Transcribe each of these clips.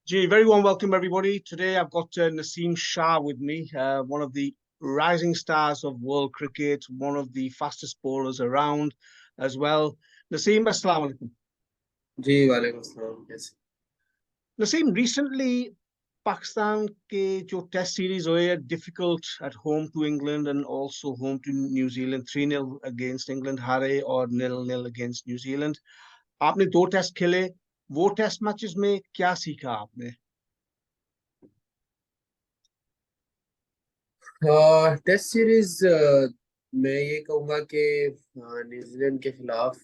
Gee, very warm welcome, everybody. Today I've got Naseem Shah with me, one of the rising stars of world cricket, one of the fastest bowlers around as well. Naseem, Assalamu alaikum. जी वालेकुम अस्सलाम। कैसे? Naseem, recently Pakistan के जो test series हुए हैं, difficult at home to England and also home to New Zealand, 3-0 against England हारे और 0-0 against New Zealand. आपने दो टेस्ट खेले, वो टेस्ट मैचेस में क्या सीखा आपने? टेस्ट सीरीज मैं ये कहूँगा कि न्यूजीलैंड के खिलाफ,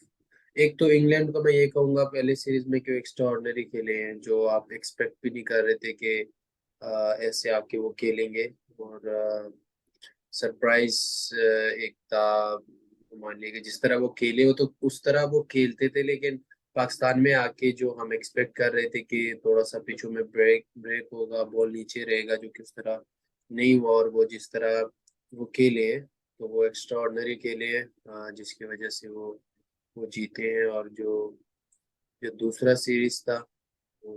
एक तो इंग्लैंड को मैं ये कहूँगा पहले सीरीज में क्यों एक्स्ट्राऑर्डिनरी खेले हैं, जो आप एक्सपेक्ट भी नहीं कर रहे थे कि ऐसे आके वो खेलेंगे। और सरप्राइज एक था, मान लिया कि जिस तरह वो खेले हो तो उस तरह वो खेलते थे, लेकिन पाकिस्तान में आके जो हम एक्सपेक्ट कर रहे थे कि थोड़ा सा पिचों में ब्रेक ब्रेक होगा, बॉल नीचे रहेगा, जो कि उस तरह नहीं हुआ। और वो जिस तरह वो खेले हैं तो वो एक्स्ट्रा ऑर्डिनरी खेले हैं, जिसकी वजह से वो जीते हैं। और जो जो दूसरा सीरीज था वो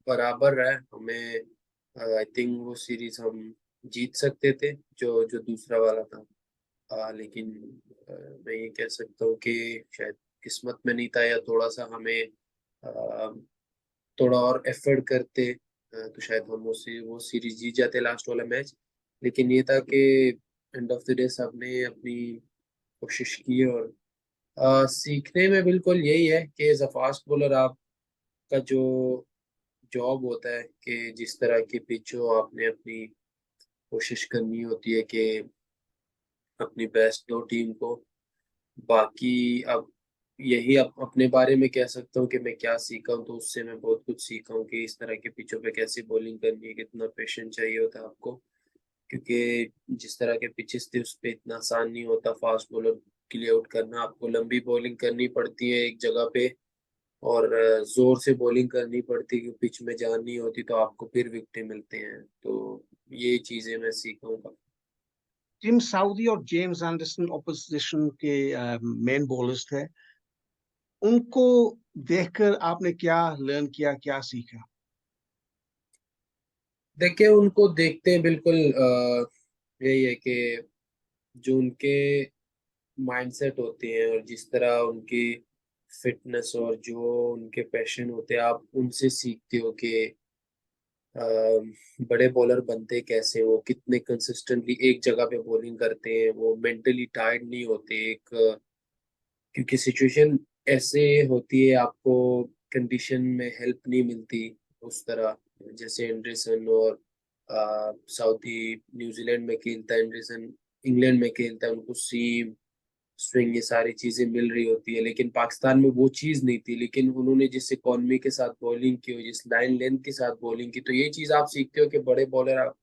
बराबर रहा है। हमें आई थिंक वो सीरीज हम जीत सकते थे, जो जो दूसरा वाला था। लेकिन मैं ये कह सकता हूँ कि शायद किस्मत में नहीं था, या थोड़ा सा हमें थोड़ा और एफर्ट करते तो शायद हम वो सीरीज जीत जाते लास्ट वाला मैच। लेकिन ये था कि एंड ऑफ द डे सबने अपनी कोशिश की। और सीखने में बिल्कुल यही है कि एज अ फास्ट बॉलर आपका जो जॉब होता है कि जिस तरह की पिच हो आपने अपनी कोशिश करनी होती है कि अपनी बेस्ट दो टीम को। बाकी अब यही अपने बारे में कह सकता हूँ कि मैं क्या सीखा हूँ, तो उससे मैं बहुत कुछ सीखा हूँ कि इस तरह के पिचों पे कैसे बॉलिंग करनी है, कितना पेशेंस चाहिए होता है आपको। क्योंकि जिस तरह के पिचेस थे उस पे इतना आसान नहीं होता फास्ट बॉलर के लिए आउट करना। आपको लंबी बॉलिंग करनी पड़ती है एक जगह पे, और जोर से बॉलिंग करनी पड़ती है क्योंकि पिच में जान नहीं होती, तो आपको फिर विकेट मिलते हैं। तो ये चीजें मैं सीखा हूँ। टिम साउदी और जेम्स एंडरसन ऑपोजिशन के मेन बॉलर्स थे। उनको देखकर आपने क्या लर्न किया, क्या सीखा? देखिए, उनको देखते हैं बिल्कुल यही है कि जो उनके माइंडसेट होते हैं और जिस तरह उनकी फिटनेस और जो उनके पैशन होते हैं, आप उनसे सीखते हो कि अ, बड़े बॉलर बनते कैसे, वो कितने कंसिस्टेंटली एक जगह पे बॉलिंग करते हैं, वो मेंटली टायर्ड नहीं होते। एक क्योंकि सिचुएशन ऐसे होती है, आपको कंडीशन में हेल्प नहीं मिलती उस तरह। जैसे एंडरसन और साउथी न्यूजीलैंड में खेलता है, एंडरसन इंग्लैंड में खेलता है, उनको सीम स्विंग ये सारी चीजें मिल रही होती है। लेकिन पाकिस्तान में वो चीज नहीं थी, लेकिन उन्होंने जिस इकॉनमी के साथ बॉलिंग की हो, जिस लाइन लेंथ के साथ बॉलिंग की, तो ये चीज आप सीखते हो कि बड़े बॉलर आप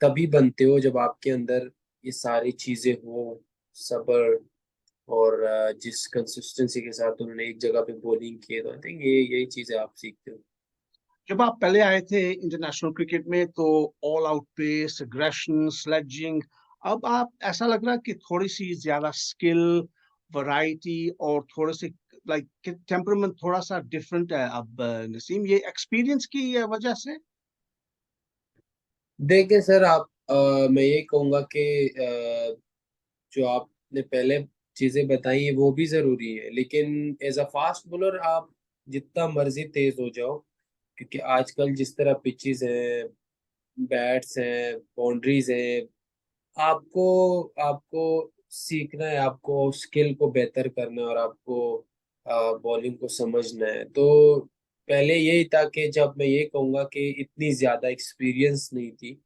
तभी बनते हो जब आपके अंदर ये सारी चीजें हो, सब्र और जिस कंसिस्टेंसी के साथ उन्होंने एक जगह पे बॉलिंग की है। तो आई थिंक ये यही चीजें आप सीखते हो। जब आप पहले आए थे इंटरनेशनल क्रिकेट में तो all out pace, aggression, sledging. अब आप ऐसा लग रहा है कि थोड़ी सी ज्यादा स्किल, वैरायटी और थोड़े से लाइक टेम्परामेंट थोड़ा सा डिफरेंट है अब। नसीम, ये एक्सपीरियंस की वजह से? देखिए सर, आप मैं ये कहूंगा कि जो आपने पहले चीजें बताई है वो भी जरूरी है, लेकिन एज अ फास्ट बॉलर आप जितना मर्जी तेज हो जाओ, क्योंकि आजकल जिस तरह पिचेस हैं, बैट्स हैं, बाउंड्रीज हैं, आपको आपको सीखना है, आपको स्किल को बेहतर करना है, और आपको बॉलिंग को समझना है। तो पहले यही था कि जब मैं ये कहूंगा कि इतनी ज्यादा एक्सपीरियंस नहीं थी,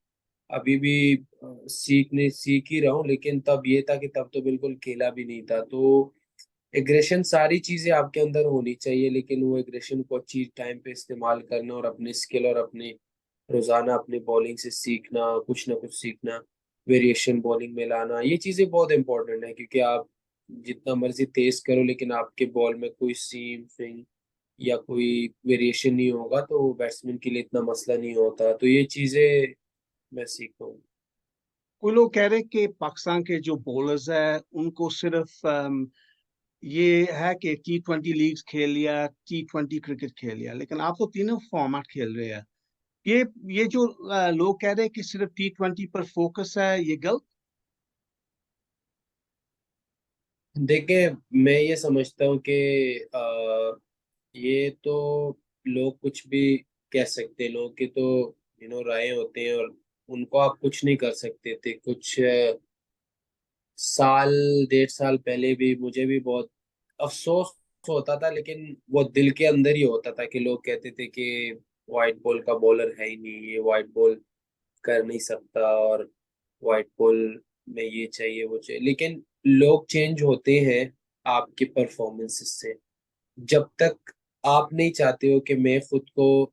अभी भी सीख ही रहा हूँ, लेकिन तब ये था कि तब तो बिल्कुल खेला भी नहीं था। तो एग्रेशन सारी चीजें आपके अंदर होनी चाहिए, लेकिन वो एग्रेशन को अच्छी टाइम पे इस्तेमाल करना और अपने स्किल और अपने रोजाना अपनी बॉलिंग से सीखना, कुछ ना कुछ सीखना, वेरिएशन बॉलिंग में लाना, ये चीजें बहुत इंपॉर्टेंट है। क्योंकि आप जितना मर्जी तेज करो, लेकिन आपके बॉल में कोई सीम स्विंग या कोई वेरिएशन नहीं होगा तो बैट्समैन के लिए इतना मसला नहीं होता। तो ये चीजें मैं सीखता हूँ। कोई लोग कह रहे हैं कि पाकिस्तान के जो बॉलर्स हैं उनको सिर्फ ये है कि T20 लीग्स खेल लिया, T20 क्रिकेट खेल लिया, लेकिन आप तो तीनों फॉर्मेट खेल रहे हैं। ये ये जो लोग कह रहे हैं कि सिर्फ T20 पर फोकस है, ये गलत। देखिए, मैं ये समझता हूँ कि ये तो लोग कुछ भी कह सकते हैं, लोगों की तो राय होते हैं, और उनको आप कुछ नहीं कर सकते थे। कुछ साल 1.5 साल पहले भी मुझे भी बहुत अफसोस होता था, लेकिन वो दिल के अंदर ही होता था कि लोग कहते थे कि व्हाइट बॉल का बॉलर है ही नहीं, ये व्हाइट बॉल कर नहीं सकता, और व्हाइट बॉल में ये चाहिए वो चाहिए। लेकिन लोग चेंज होते हैं आपके परफॉर्मेंसेस से। जब तक आप नहीं चाहते हो कि मैं खुद को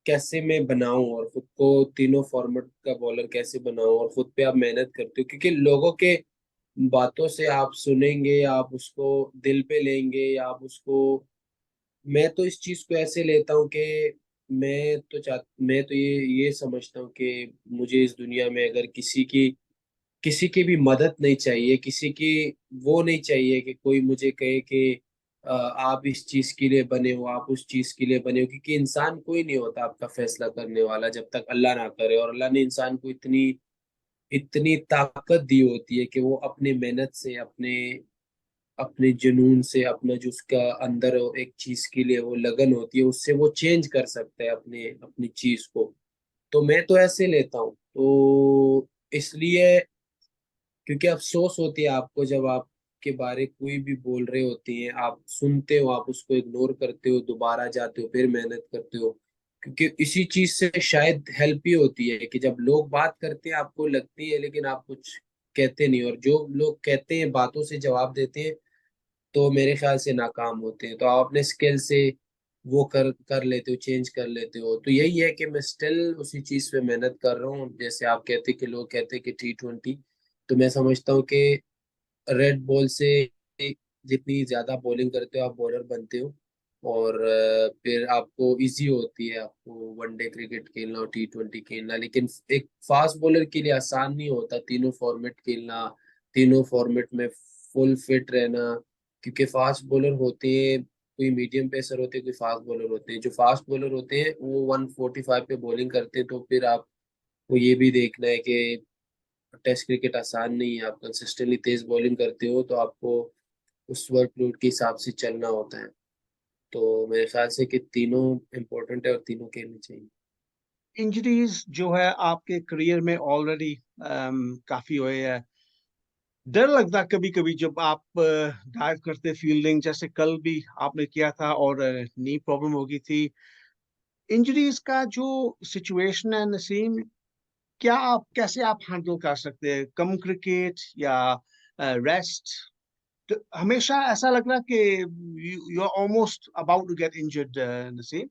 कैसे मैं बनाऊं, और खुद को तीनों फॉर्मेट का बॉलर कैसे बनाऊं, और खुद पे आप मेहनत करते हो, क्योंकि लोगों के बातों से आप सुनेंगे, आप उसको दिल पे लेंगे, आप उसको, मैं तो इस चीज को ऐसे लेता हूँ कि मैं तो ये समझता हूँ कि मुझे इस दुनिया में अगर किसी की भी मदद नहीं चाहिए, किसी की वो नहीं चाहिए कि कोई मुझे कहे कि आप इस चीज के लिए बने हो, आप उस चीज के लिए बने हो, क्योंकि इंसान कोई नहीं होता आपका फैसला करने वाला जब तक अल्लाह ना करे। और अल्लाह ने इंसान को इतनी इतनी ताकत दी होती है कि वो अपनी मेहनत से, अपने अपने जुनून से, अपना जो उसका अंदर एक चीज के लिए वो लगन होती है, उससे वो चेंज कर सकता है अपने अपनी चीज को। तो मैं तो ऐसे लेता हूँ। तो इसलिए, क्योंकि अफसोस होती है आपको जब आपके बारे कोई भी बोल रहे होते हैं, आप सुनते हो, आप उसको इग्नोर करते हो, दोबारा जाते हो, फिर मेहनत करते हो। क्योंकि इसी चीज से शायद हेल्प ही होती है कि जब लोग बात करते हैं आपको लगती है, लेकिन आप कुछ कहते नहीं, और जो लोग कहते हैं बातों से जवाब देते हैं, तो मेरे ख्याल से नाकाम होते हैं। तो आप अपने स्किल से वो कर कर लेते हो, चेंज कर लेते हो। तो यही है कि मैं स्टिल उसी चीज पे मेहनत कर रहा हूँ। जैसे आप कहते कि लोग कहते कि T20, तो मैं समझता हूँ कि रेड बॉल से जितनी ज्यादा बॉलिंग करते हो आप बॉलर बनते हो, और फिर आपको इजी होती है आपको वनडे क्रिकेट खेलना और T20 खेलना। लेकिन एक फास्ट बॉलर के लिए आसान नहीं होता तीनों फॉर्मेट खेलना, तीनों फॉर्मेट में फुल फिट रहना। क्योंकि फास्ट बॉलर होते हैं, कोई मीडियम पेसर होते हैं, कोई फास्ट बॉलर होते हैं। जो फास्ट बॉलर होते हैं वो 145 पे बॉलिंग करते हैं। तो फिर आपको ये भी देखना है कि टेस्ट क्रिकेट आसान नहीं है। आप कंसिस्टेंटली तेज बॉलिंग करते हो तो आपको उस वर्कलोड के हिसाब से चलना होता है। तो मेरे ख्याल से कि तीनों इम्पोर्टेंट है और तीनों खेलनी चाहिए। इंजरीज जो है आपके करियर में ऑलरेडी काफी हुए हैं। डर लगता कभी कभी जब आप डाइव करते फील्डिंग, जैसे कल भी आपने किया था और नी प्रॉब्लम हो गई थी। इंजरीज का जो सिचुएशन है नसीम, क्या आप कैसे आप हैंडल कर सकते हैं? कम क्रिकेट या रेस्ट? हमेशा ऐसा लग रहा है कि you are almost about to get injured, Naseem.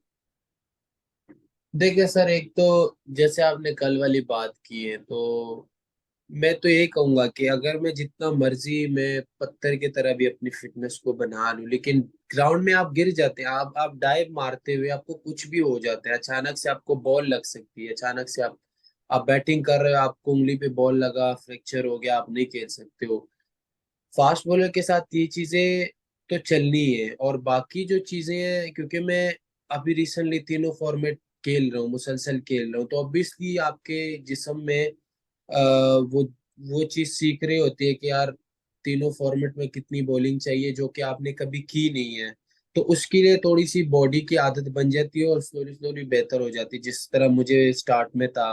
देखिए सर, एक तो जैसे आपने कल वाली बात की है, तो मैं तो यही कहूंगा कि अगर मैं जितना मर्जी मैं पत्थर की तरह भी अपनी फिटनेस को बना लूं, लेकिन ग्राउंड में आप गिर जाते हैं, आप डाइव मारते हुए आपको कुछ भी हो जाता है, अचानक से आपको बॉल लग सकती है, अचानक से आप बैटिंग कर रहे हो, आपको उंगली पे बॉल लगा, फ्रैक्चर हो गया, आप नहीं खेल सकते हो। फास्ट बॉलर के साथ ये चीजें तो चलनी है। और बाकी जो चीजें हैं, क्योंकि मैं अभी रिसेंटली तीनों फॉर्मेट खेल रहा हूँ, मुसलसल खेल रहा हूँ, तो ऑब्वियसली आपके जिस्म में वो चीज सीख रही होती है कि यार तीनों फॉर्मेट में कितनी बॉलिंग चाहिए, जो कि आपने कभी की नहीं है। तो उसके लिए थोड़ी सी बॉडी की आदत बन जाती है, और स्लोली स्लोली बेहतर हो जाती है, जिस तरह मुझे स्टार्ट में था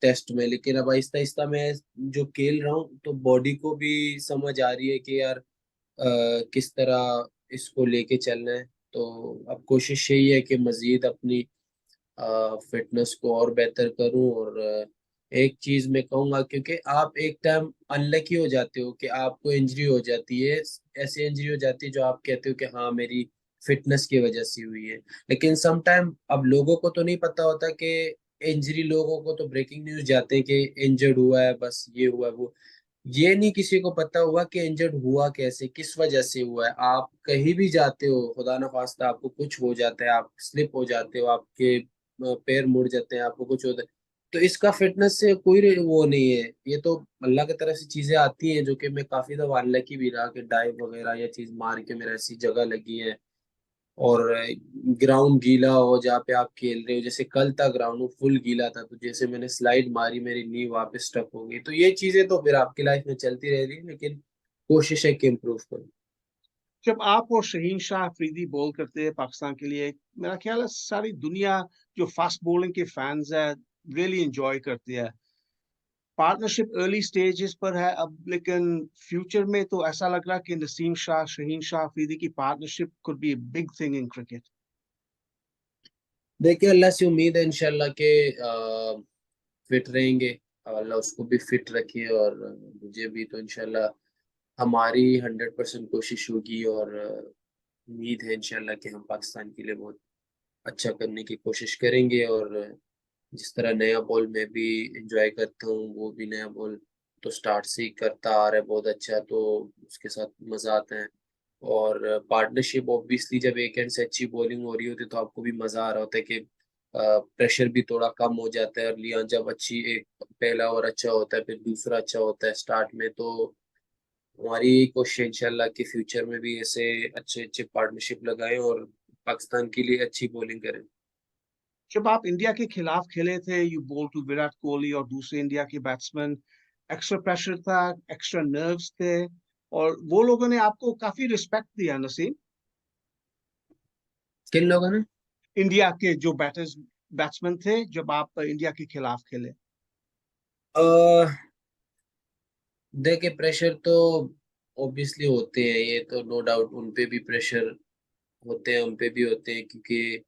टेस्ट में। लेकिन अब आहिस्ता आहिस्ता मैं जो खेल रहा हूँ, तो बॉडी को भी समझ आ रही है कि यार किस तरह इसको लेके चलना है। तो अब कोशिश यही है कि मजीद अपनी फिटनेस को और बेहतर करूं। और एक चीज मैं कहूंगा, क्योंकि आप एक टाइम अनलकी हो जाते हो कि आपको इंजरी हो जाती है, ऐसी इंजरी हो जाती है जो आप कहते हो कि हाँ मेरी फिटनेस की वजह से हुई है। लेकिन सम टाइम अब लोगों को तो नहीं पता होता कि इंजरी, लोगों को तो ब्रेकिंग न्यूज जाते हैं कि इंजर्ड हुआ है, बस ये हुआ है, वो ये नहीं किसी को पता हुआ कि इंजर्ड हुआ कैसे, किस वजह से हुआ है। आप कहीं भी जाते हो, खुदा ना खास्ता आपको कुछ हो जाता है, आप स्लिप हो जाते हो, आपके पैर मुड़ जाते हैं, आपको कुछ होता है, तो इसका फिटनेस से कोई वो नहीं है, ये तो अल्लाह की तरफ से चीजें आती हैं, जो कि मैं काफी दफा अनलकी भी रहा कि डाइव वगैरह या चीज मार के मेरा ऐसी जगह लगी है, और ग्राउंड गीला हो जहाँ पे आप खेल रहे हो, जैसे कल था ग्राउंड फुल गीला था, तो जैसे मैंने स्लाइड मारी मेरी नी वहां पे स्टक हो गई। तो ये चीजें तो फिर आपकी लाइफ में चलती रहेगी, लेकिन कोशिश है कि इम्प्रूव करूँ। जब आप और शहीन शाह अफरीदी बॉल करते हैं पाकिस्तान के लिए, मेरा ख्याल है सारी दुनिया जो फास्ट बॉलिंग के फैंस है रियली एंजॉय करती है। पार्टनरशिप अर्ली स्टेजेस पर है अब, लेकिन फ्यूचर में तो ऐसा लग रहा है कि नसीम शाह शहीन शाह अफरीदी की partnership could be a big thing in cricket. देखिए, अल्लाह से उम्मीद है इंशाल्लाह के फिट रहेंगे, अल्लाह उसको भी फिट रखे, और मुझे भी, तो इंशाल्लाह हमारी 100% कोशिश होगी, और उम्मीद है इंशाल्लाह कि हम पाकिस्तान के लिए बहुत अच्छा करने की कोशिश करेंगे। और जिस तरह नया बॉल मैं भी एंजॉय करता हूँ, वो भी नया बॉल तो स्टार्ट से ही करता आ रहा है बहुत अच्छा, तो उसके साथ मजा आता है। और पार्टनरशिप ऑब्वियसली जब एक एंड से अच्छी बॉलिंग हो रही होती है तो आपको भी मजा आ रहा होता है कि प्रेशर भी थोड़ा कम हो जाता है, और लिया जब अच्छी एक पहला ओवर अच्छा होता है फिर दूसरा अच्छा होता है स्टार्ट में, तो हमारी कोशिश है इंशाल्लाह कि फ्यूचर में भी ऐसे अच्छे अच्छे पार्टनरशिप लगाएं और पाकिस्तान के लिए अच्छी बॉलिंग करें। जब आप इंडिया के खिलाफ खेले थे, you bowl to Virat Kohli और दूसरे इंडिया के बैट्समैन, एक्स्ट्रा प्रेशर था, एक्स्ट्रा नर्व्स थे, और वो लोगों ने आपको काफी रिस्पेक्ट दिया नसीम। किन लोगों ने? इंडिया के जो बैट्समैन थे जब आप इंडिया के खिलाफ खेले। देखिए, प्रेशर तो ऑब्वियसली होते हैं, ये तो नो डाउट, उन पे भी प्रेशर होते हैं, उन पे भी होते हैं, क्योंकि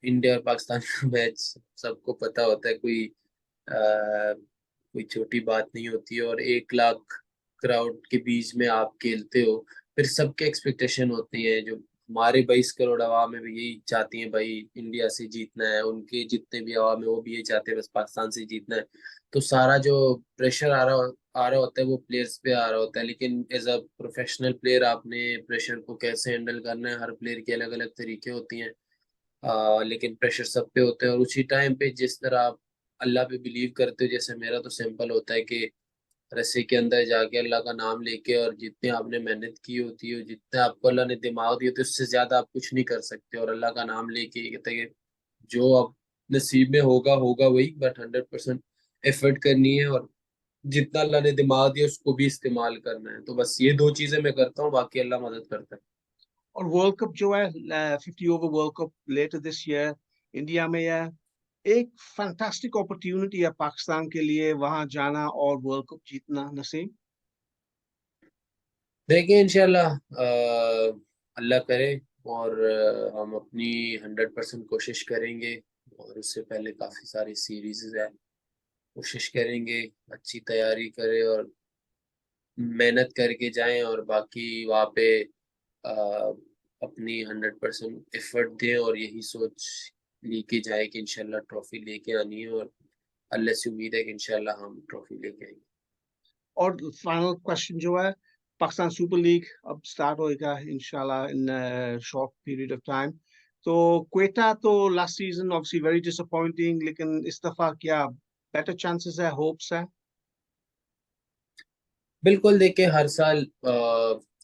इंडिया और पाकिस्तान का मैच सबको पता होता है, कोई छोटी बात नहीं होती है, और 1 लाख क्राउड के बीच में आप खेलते हो, फिर सबके एक्सपेक्टेशन होती है, जो हमारे 22 करोड़ आवाम है भी यही चाहती है भाई इंडिया से जीतना है, उनके जितने भी आवाम है वो भी यही चाहते हैं बस पाकिस्तान से जीतना है। तो सारा जो प्रेशर आ रहा होता है वो प्लेयर्स पे आ रहा होता है, लेकिन एज अ प्रोफेशनल प्लेयर आपने प्रेशर को कैसे हैंडल करना है, हर प्लेयर की अलग अलग तरीके होती हैं। लेकिन प्रेशर सब पे होता है, और उसी टाइम पे जिस तरह आप अल्लाह पे बिलीव करते हो, जैसे मेरा तो सिंपल होता है कि रस्सी के अंदर जाके अल्लाह का नाम लेके, और जितने आपने मेहनत की होती है, जितने आपको अल्लाह ने दिमाग दिया, तो उससे ज्यादा आप कुछ नहीं कर सकते, और अल्लाह का नाम लेके कहते हैं कि जो अब नसीब में होगा होगा वही, बट 100% एफर्ट करनी है, और जितना अल्लाह ने दिमाग दिया उसको भी इस्तेमाल करना है। तो बस ये 2 चीजें मैं करता हूँ, बाकी अल्लाह मदद करता है। और वर्ल्ड कप जो है 50 over world cup later this year India में है, एक फैंटास्टिक अपॉर्चुनिटी है पाकिस्तान के लिए वहां जाना और वर्ल्ड कप जीतना नसीम। देखिए, इंशाल्लाह अल्लाह करे, और हम अपनी 100% कोशिश करेंगे, और उससे पहले काफ़ी सारी सीरीज है, कोशिश करेंगे अच्छी तैयारी करें और मेहनत करके जाएं, और बाकी वहाँ पे अ, अपनी 100% एफर्ट दें, और यही सोच लेके जाए कि इंशाल्लाह ट्रॉफी लेके आनी है, और अल्लाह से उम्मीद है कि इंशाल्लाह हम ट्रॉफी लेके आएंगे। और फाइनल क्वेश्चन जो है, पाकिस्तान सुपर लीग अब स्टार्ट होएगा इंशाल्लाह in short period of time. तो क्वेटा तो last season obviously very disappointing, लेकिन इस दफा क्या बेटर चांसेस है, होप्स है? बिल्कुल, देखिए हर साल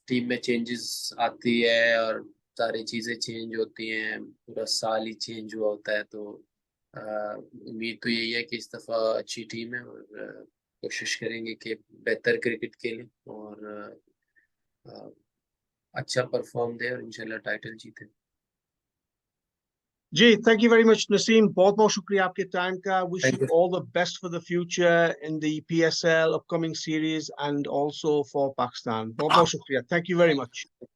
टीम में चेंजेस आती है, और सारी चीज़ें चेंज होती हैं, पूरा साल ही चेंज हुआ होता है, तो अ, उम्मीद तो यही है कि इस दफ़ा अच्छी टीम है, और कोशिश करेंगे कि बेहतर क्रिकेट खेलें, और अच्छा परफॉर्म दे, और इंशाल्लाह टाइटल जीते। जी, thank you very much Naseem, बहुत बहुत शुक्रिया आपके टाइम का। Wish you thank you. All the best for the future in the PSL upcoming series and also for Pakistan. बहुत बहुत शुक्रिया, थैंक यू वेरी मच।